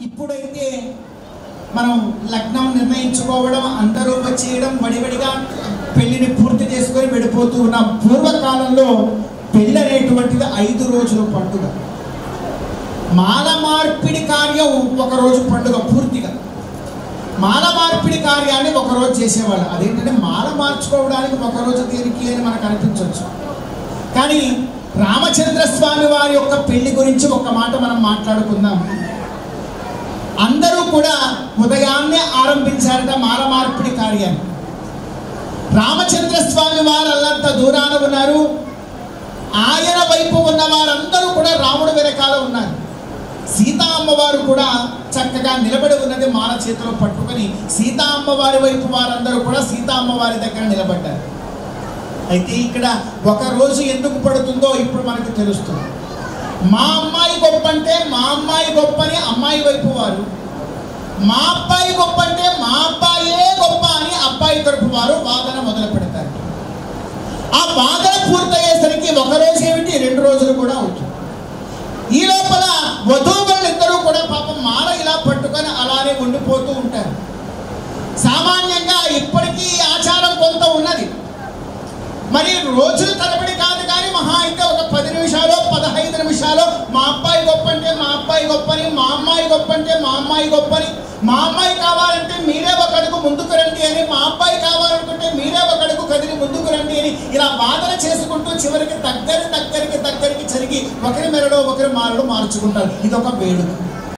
ఇప్పుడైతే మనం లగ్నం నిర్ణయించుకోవడం, అందరూ వచ్చేయడం, వడివడిగా పెళ్లిని పూర్తి చేసుకొని వెళ్ళిపోతూ ఉన్న పూర్వకాలంలో పెళ్ళి అనేటువంటిది 5 రోజుల పండుగ. మాల మార్పిడి కార్యం ఒకరోజు పండుగ పూర్తిగా. మాల మార్పిడి కార్యాన్ని ఒకరోజు చేసేవాళ్ళు. అదేంటంటే మాల మార్చుకోవడానికి ఒకరోజు దేనికి అని మనకు అనిపించవచ్చు. కానీ రామచంద్ర స్వామి వారి యొక్క పెళ్లి గురించి ఒక మాట మనం మాట్లాడుకుందాం. అందరూ కూడా ఉదయాన్నే ఆరంభించారట మాల మార్పిడి కార్యాన్ని. రామచంద్ర స్వామి వారు అల్లంత దూరాన ఉన్నారు. ఆయన వైపు ఉన్న వారందరూ కూడా రాముడు వెనకాల ఉన్నారు. సీతా అమ్మవారు కూడా చక్కగా నిలబడి ఉన్నది మాల చేతిలో పట్టుకొని. సీతా అమ్మవారి వైపు వారందరూ కూడా సీతా అమ్మవారి దగ్గర నిలబడ్డారు. అయితే ఇక్కడ ఒక రోజు ఎందుకు పడుతుందో ఇప్పుడు మనకు తెలుస్తుంది. మా అమ్మాయి గొప్ప అంటే మా అమ్మాయి గొప్ప అని అమ్మాయి వైపు వారు, మా అబ్బాయి గొప్ప అంటే మా అబ్బాయే గొప్ప అని అబ్బాయి తరపు వారు వాదన మొదలు పెడతారు. ఆ వాదన పూర్తయ్యేసరికి ఒక రోజు ఏమిటి 2 రోజులు కూడా అవుతుంది. ఈ లోపల వధూవరులిద్దరూ కూడా పాపం మాల ఇలా పట్టుకొని అలానే ఉండిపోతూ ఉంటారు. సామాన్యంగా ఇప్పటికీ ఆచారం కొంత ఉన్నది. మరి రోజుల తరబడి కాదు, కానీ మహా అయితే ఒక 10 నిమిషాలు 15 నిమిషాలు మా అబ్బాయి గొప్ప అంటే మా అబ్బాయి గొప్పని, మా అమ్మాయి గొప్ప అంటే మా అమ్మాయి గొప్పని, మా అమ్మాయి కావాలంటే మీరే ఒక అడుగు ముందుకు రండి అని, మా అబ్బాయి కావాలనుకుంటే మీరే ఒక అడుగు కదిలి ముందుకు రండి అని ఇలా వాదన చేసుకుంటూ చివరికి దగ్గరికి జరిగి ఒకరి మెరడో ఒకరి మారడో మార్చుకుంటారు. ఇదొక వేడుక.